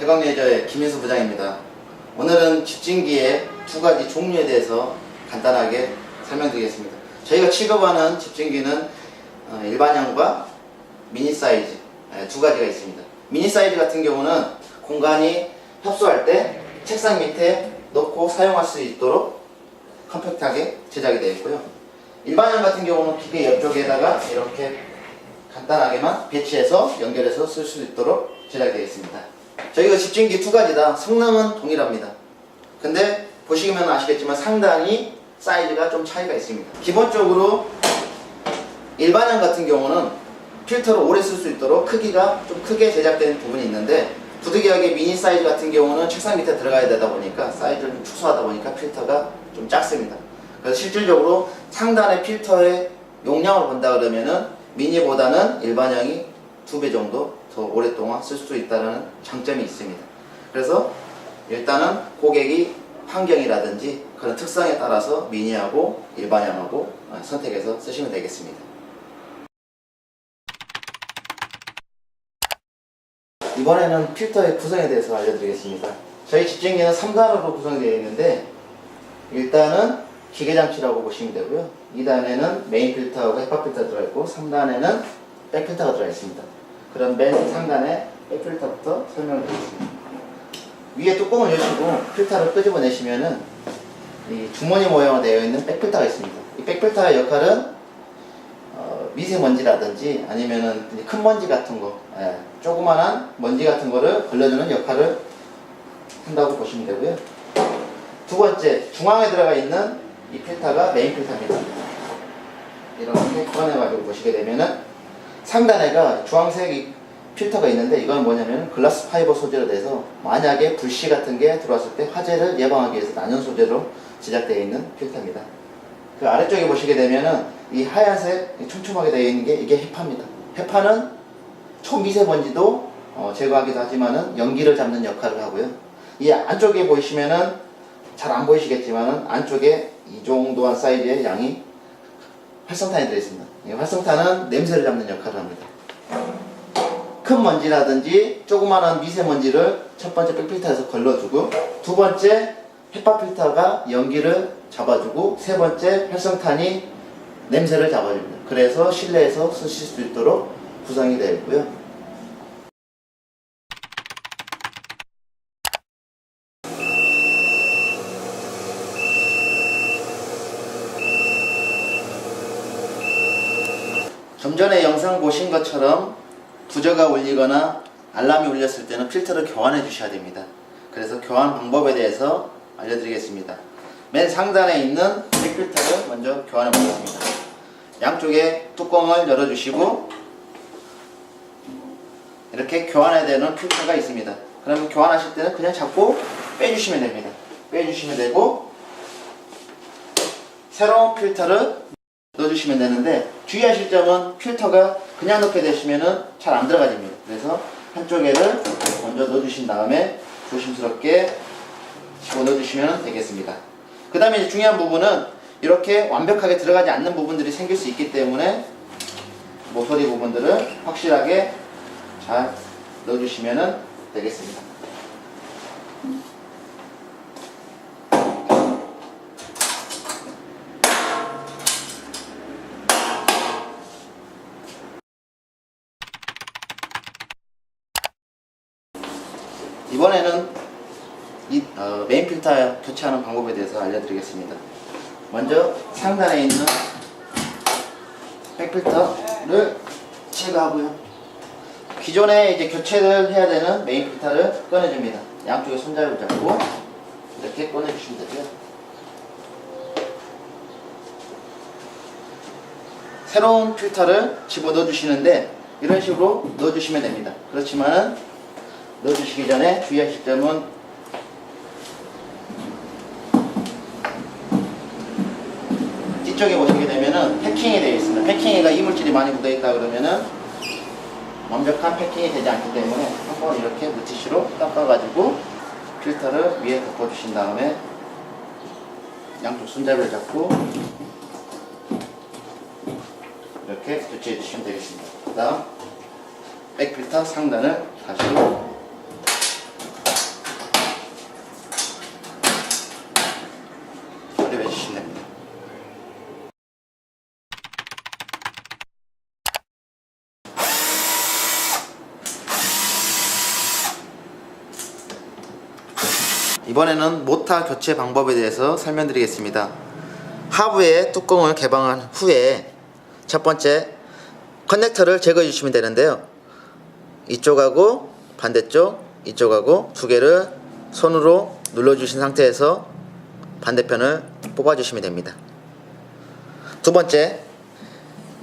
태광레저의 김인수 부장입니다. 오늘은 집진기의 두 가지 종류에 대해서 간단하게 설명드리겠습니다. 저희가 취급하는 집진기는 일반형과 미니 사이즈 두 가지가 있습니다. 미니 사이즈 같은 경우는 공간이 협소할 때 책상 밑에 놓고 사용할 수 있도록 컴팩트하게 제작이 되어 있고요. 일반형 같은 경우는 기계 옆쪽에다가 이렇게 간단하게만 배치해서 연결해서 쓸 수 있도록 제작되어 있습니다. 저희가 집진기 두 가지 다 성능은 동일합니다. 근데 보시면 아시겠지만 상당히 사이즈가 좀 차이가 있습니다. 기본적으로 일반형 같은 경우는 필터를 오래 쓸 수 있도록 크기가 좀 크게 제작된 부분이 있는데, 부득이하게 미니 사이즈 같은 경우는 책상 밑에 들어가야 되다 보니까 사이즈를 좀 축소하다 보니까 필터가 좀 작습니다. 그래서 실질적으로 상단의 필터의 용량을 본다 그러면은 미니보다는 일반형이 2배 정도 더 오랫동안 쓸 수 있다는 장점이 있습니다. 그래서 일단은 고객이 환경이라든지 그런 특성에 따라서 미니하고 일반형하고 선택해서 쓰시면 되겠습니다. 이번에는 필터의 구성에 대해서 알려드리겠습니다. 저희 집진기는 3단으로 구성되어 있는데, 1단은 기계장치라고 보시면 되고요. 2단에는 메인 필터하고 헤파 필터 들어있고, 3단에는 백필터가 들어있습니다. 그럼 맨 상단에 백필터부터 설명을 드리겠습니다. 위에 뚜껑을 여시고 필터를 끄집어내시면은 이 주머니 모양으로 되어 있는 백필터가 있습니다. 이 백필터의 역할은 미세먼지라든지 아니면은 큰 먼지 같은 거, 조그만한 먼지 같은 거를 걸러주는 역할을 한다고 보시면 되고요. 두 번째, 중앙에 들어가 있는 이 필터가 메인 필터입니다. 이렇게 꺼내가지고 보시게 되면은 상단에가 주황색 필터가 있는데, 이건 뭐냐면 글라스 파이버 소재로 돼서 만약에 불씨 같은 게 들어왔을 때 화재를 예방하기 위해서 난연 소재로 제작되어 있는 필터입니다. 그 아래쪽에 보시게 되면은 이 하얀색 촘촘하게 되어 있는 게 이게 헤파입니다. 헤파는 초미세먼지도 제거하기도 하지만은 연기를 잡는 역할을 하고요. 이 안쪽에 보시면은 잘 안 보이시겠지만은 안쪽에 이 정도한 사이즈의 양이 활성탄이 들어있습니다. 이 활성탄은 냄새를 잡는 역할을 합니다. 큰 먼지라든지 조그마한 미세먼지를 첫 번째 백필터에서 걸러주고, 두 번째 헤파 필터가 연기를 잡아주고, 세 번째 활성탄이 냄새를 잡아줍니다. 그래서 실내에서 쓰실 수 있도록 구성이 되어 있고요. 좀 전에 영상 보신 것처럼 부저가 울리거나 알람이 울렸을 때는 필터를 교환해 주셔야 됩니다. 그래서 교환 방법에 대해서 알려드리겠습니다. 맨 상단에 있는 백필터를 먼저 교환해 보겠습니다. 양쪽에 뚜껑을 열어주시고 이렇게 교환해야 되는 필터가 있습니다. 그러면 교환하실 때는 그냥 잡고 빼주시면 됩니다. 빼주시면 되고, 새로운 필터를 넣어주시면 되는데, 주의하실 점은 필터가 그냥 넣게 되시면은 잘 안 들어가집니다. 그래서 한쪽에를 먼저 넣어주신 다음에 조심스럽게 집어넣어주시면 되겠습니다. 그 다음에 이제 중요한 부분은 이렇게 완벽하게 들어가지 않는 부분들이 생길 수 있기 때문에 모서리 부분들을 확실하게 잘 넣어주시면 되겠습니다. 이번에는 이 메인 필터 교체하는 방법에 대해서 알려드리겠습니다. 먼저 상단에 있는 백필터를 제거하고요. 기존에 이제 교체를 해야 되는 메인 필터를 꺼내줍니다. 양쪽에 손잡이를 잡고 이렇게 꺼내주시면 되고요. 새로운 필터를 집어넣어 주시는데 이런 식으로 넣어주시면 됩니다. 그렇지만은 넣어주시기 전에 주의하실 점은 뒤쪽에 보시게 되면은 패킹이 되어 있습니다. 패킹에가 이물질이 많이 묻어 있다 그러면은 완벽한 패킹이 되지 않기 때문에 한번 이렇게 물티슈로 닦아가지고 필터를 위에 덮어주신 다음에 양쪽 손잡이를 잡고 이렇게 교체해 주시면 되겠습니다. 그 다음 백필터 상단을 다시 이번에는 모타 교체 방법에 대해서 설명드리겠습니다. 하부의 뚜껑을 개방한 후에 첫 번째 커넥터를 제거해 주시면 되는데요. 이쪽하고 반대쪽, 이쪽하고 두 개를 손으로 눌러주신 상태에서 반대편을 뽑아주시면 됩니다. 두 번째,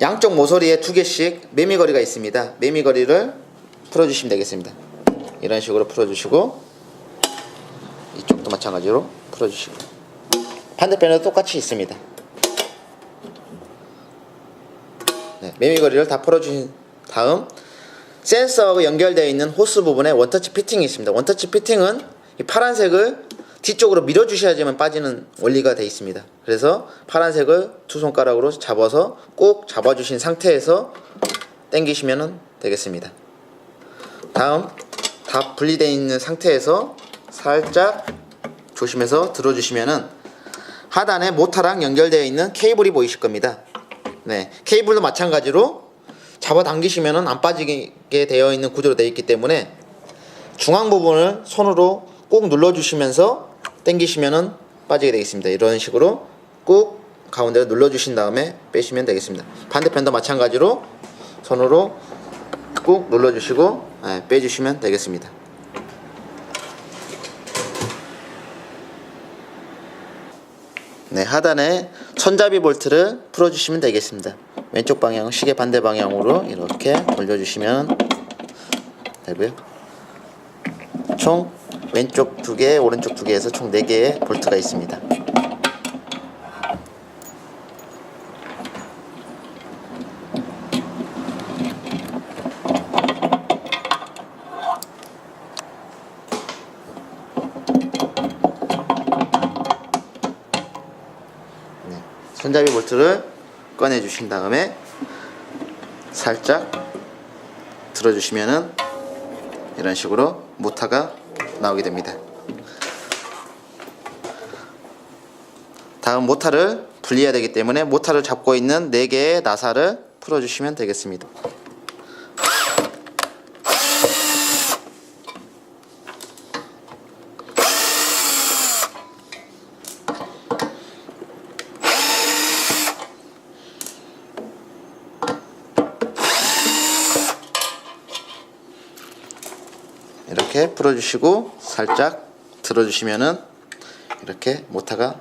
양쪽 모서리에 두 개씩 매미거리가 있습니다. 매미거리를 풀어주시면 되겠습니다. 이런 식으로 풀어주시고, 이쪽도 마찬가지로 풀어주시고, 반대편에도 똑같이 있습니다. 네, 매미거리를 다 풀어주신 다음 센서하고 연결되어 있는 호스 부분에 원터치 피팅이 있습니다. 원터치 피팅은 이 파란색을 뒤쪽으로 밀어주셔야지만 빠지는 원리가 되어 있습니다. 그래서 파란색을 두 손가락으로 잡아서 꼭 잡아주신 상태에서 당기시면 되겠습니다. 다음 다 분리되어 있는 상태에서 살짝 조심해서 들어주시면은 하단에 모터랑 연결되어 있는 케이블이 보이실 겁니다. 네, 케이블도 마찬가지로 잡아당기시면은 안 빠지게 되어 있는 구조로 되어 있기 때문에 중앙 부분을 손으로 꼭 눌러주시면서 당기시면은 빠지게 되겠습니다. 이런 식으로 꾹 가운데를 눌러주신 다음에 빼시면 되겠습니다. 반대편도 마찬가지로 손으로 꾹 눌러주시고 빼주시면 되겠습니다. 네, 하단에 손잡이 볼트를 풀어주시면 되겠습니다. 왼쪽 방향, 시계 반대 방향으로 이렇게 돌려주시면 되고요. 총 왼쪽 2개, 오른쪽 2개에서 총 4개의 볼트가 있습니다. 네, 손잡이 볼트를 꺼내 주신 다음에 살짝 들어주시면은 이런 식으로 모터가 나오게 됩니다. 다음 모터를 분리해야 되기 때문에 모터를 잡고 있는 4개의 나사를 풀어주시면 되겠습니다. 이렇게 풀어주시고 살짝 들어주시면은 이렇게 모터가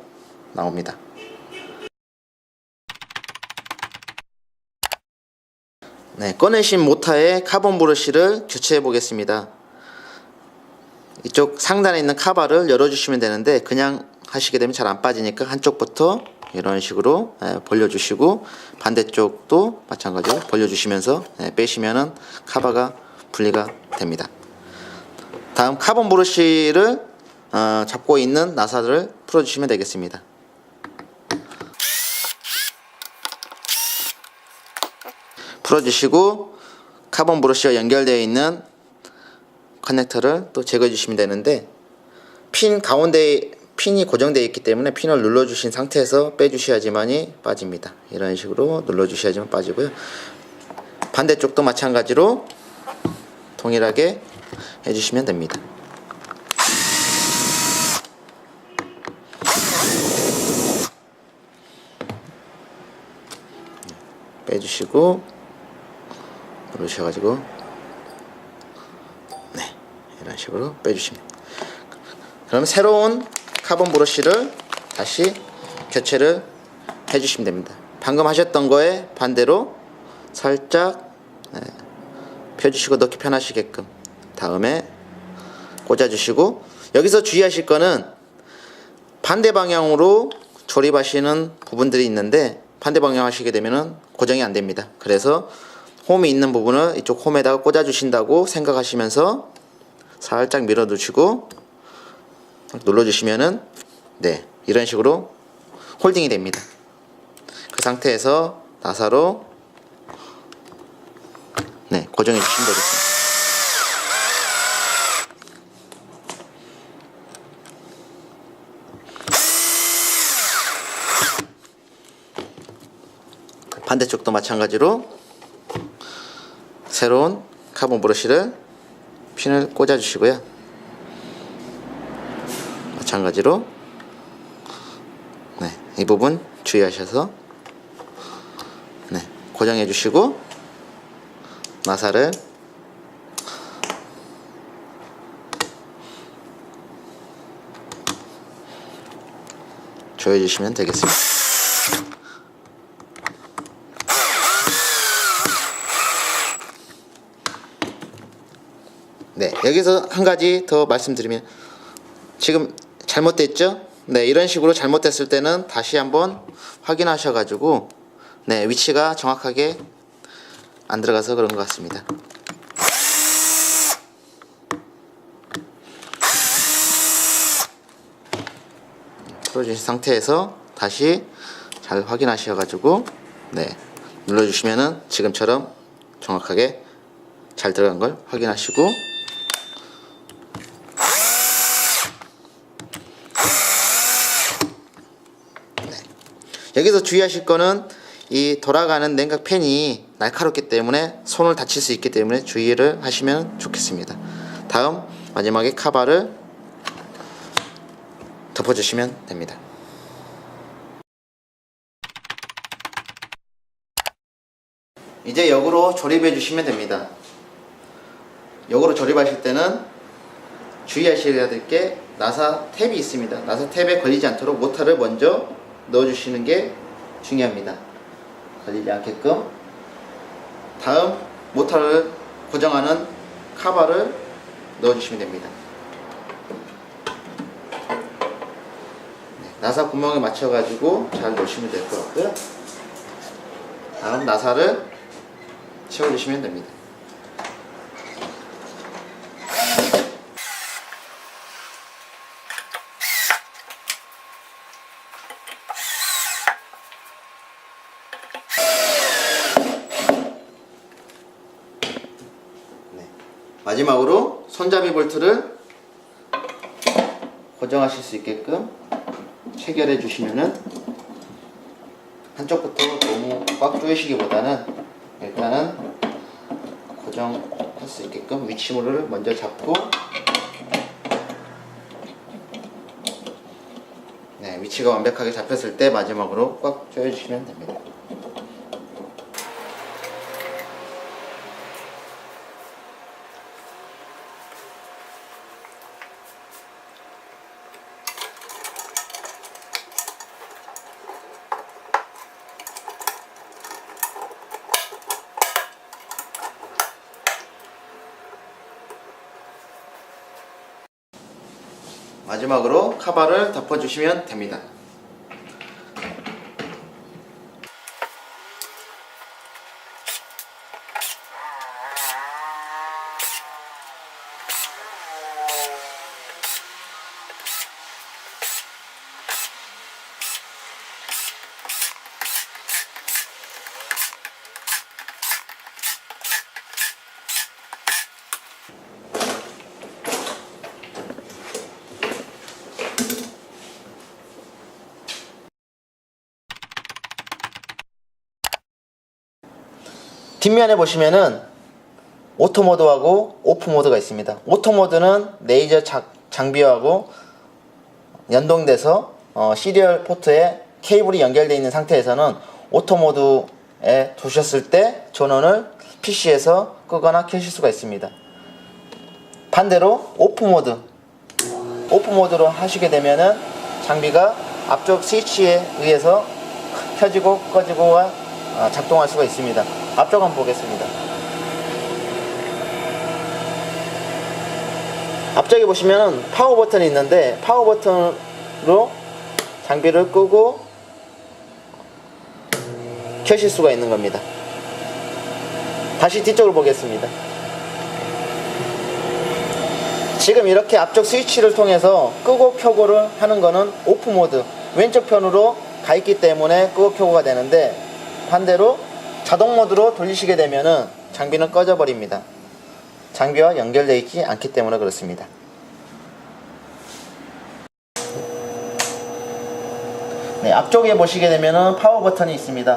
나옵니다. 네, 꺼내신 모터의 카본 브러쉬를 교체해 보겠습니다. 이쪽 상단에 있는 카바를 열어주시면 되는데 그냥 하시게 되면 잘 안 빠지니까 한쪽부터 이런 식으로 벌려주시고 반대쪽도 마찬가지로 벌려주시면서 빼시면은 카바가 분리가 됩니다. 다음 카본 브러쉬를 잡고 있는 나사를 풀어주시면 되겠습니다. 풀어주시고 카본 브러쉬와 연결되어 있는 커넥터를 또 제거해 주시면 되는데 핀 가운데에 핀이 고정되어 있기 때문에 핀을 눌러주신 상태에서 빼주셔야지만이 빠집니다. 이런 식으로 눌러주셔야지만 빠지고요. 반대쪽도 마찬가지로 동일하게 해주시면 됩니다. 빼주시고 누르셔가지고 네, 이런 식으로 빼주시면. 그럼 새로운 카본 브러쉬를 다시 교체를 해주시면 됩니다. 방금 하셨던 거에 반대로 살짝 펴주시고 넣기 편하시게끔 다음에 꽂아주시고, 여기서 주의하실 거는 반대 방향으로 조립하시는 부분들이 있는데 반대 방향 하시게 되면은 고정이 안 됩니다. 그래서 홈이 있는 부분을 이쪽 홈에다가 꽂아 주신다고 생각하시면서 살짝 밀어 두시고 눌러 주시면은 네, 이런 식으로 홀딩이 됩니다. 그 상태에서 나사로 네, 고정해 주시면 되겠습니다. 반대쪽도 마찬가지로 새로운 카본 브러쉬를 핀을 꽂아 주시고요. 마찬가지로 네, 이 부분 주의하셔서 네, 고정해 주시고 나사를 조여 주시면 되겠습니다. 네, 여기서 한 가지 더 말씀드리면 지금 잘못됐죠? 네, 이런 식으로 잘못됐을 때는 다시 한번 확인하셔 가지고 네, 위치가 정확하게 안 들어가서 그런 것 같습니다. 풀어주신 상태에서 다시 잘 확인하셔 가지고 네, 눌러주시면은 지금처럼 정확하게 잘 들어간 걸 확인하시고 여기서 주의하실 거는 이 돌아가는 냉각 팬이 날카롭기 때문에 손을 다칠 수 있기 때문에 주의를 하시면 좋겠습니다. 다음 마지막에 카바를 덮어주시면 됩니다. 이제 역으로 조립해 주시면 됩니다. 역으로 조립하실 때는 주의하셔야 될 게 나사 탭이 있습니다. 나사 탭에 걸리지 않도록 모터를 먼저 넣어주시는 게 중요합니다. 걸리지 않게끔. 다음 모터를 고정하는 카바를 넣어주시면 됩니다. 네, 나사 구멍에 맞춰가지고 잘 넣으시면 될 것 같고요. 다음 나사를 채워주시면 됩니다. 마지막으로 손잡이 볼트를 고정하실 수 있게끔 체결해 주시면은 한쪽부터 너무 꽉 조이시기보다는 일단은 고정할 수 있게끔 위치물을 먼저 잡고 네, 위치가 완벽하게 잡혔을 때 마지막으로 꽉 조여 주시면 됩니다. 마지막으로 카바를 덮어주시면 됩니다. 뒷면에 보시면은 오토 모드하고 오프 모드가 있습니다. 오토 모드는 레이저 장비하고 연동돼서 시리얼 포트에 케이블이 연결되어 있는 상태에서는 오토 모드에 두셨을 때 전원을 PC에서 끄거나 켜실 수가 있습니다. 반대로 오프 모드로 하시게 되면은 장비가 앞쪽 스위치에 의해서 켜지고 꺼지고 작동할 수가 있습니다. 앞쪽 한번 보겠습니다. 앞쪽에 보시면은 파워 버튼이 있는데 파워 버튼으로 장비를 끄고 켜실 수가 있는 겁니다. 다시 뒤쪽을 보겠습니다. 지금 이렇게 앞쪽 스위치를 통해서 끄고 켜고를 하는 거는 오프 모드, 왼쪽 편으로 가 있기 때문에 끄고 켜고가 되는데 반대로 자동 모드로 돌리시게 되면은 장비는 꺼져 버립니다. 장비와 연결되어 있지 않기 때문에 그렇습니다. 네, 앞쪽에 보시게 되면은 파워 버튼이 있습니다.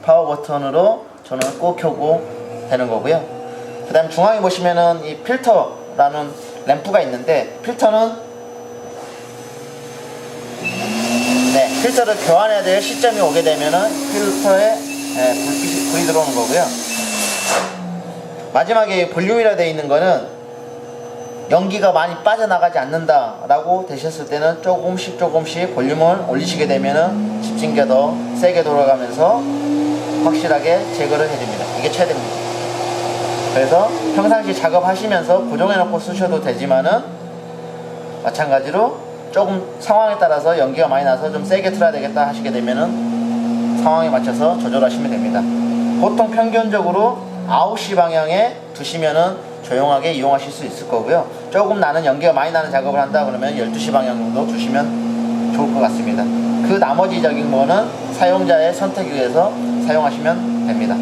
파워 버튼으로 전원을 꼭 켜고 되는 거고요. 그 다음 중앙에 보시면은 이 필터라는 램프가 있는데 필터는 필터를 교환해야 될 시점이 오게 되면은 필터에 불이 들어오는 거고요. 마지막에 볼륨이라 되어 있는 거는 연기가 많이 빠져나가지 않는다 라고 되셨을 때는 조금씩 볼륨을 올리시게 되면은 집진기가 더 세게 돌아가면서 확실하게 제거를 해줍니다. 이게 최대입니다. 그래서 평상시 작업하시면서 고정해 놓고 쓰셔도 되지만은 마찬가지로 조금 상황에 따라서 연기가 많이 나서 좀 세게 틀어야 되겠다 하시게 되면은 상황에 맞춰서 조절하시면 됩니다. 보통 평균적으로 9시 방향에 두시면은 조용하게 이용하실 수 있을 거고요. 조금 나는 연기가 많이 나는 작업을 한다 그러면 12시 방향 정도 두시면 좋을 것 같습니다. 그 나머지적인 거는 사용자의 선택에 의해서 사용하시면 됩니다.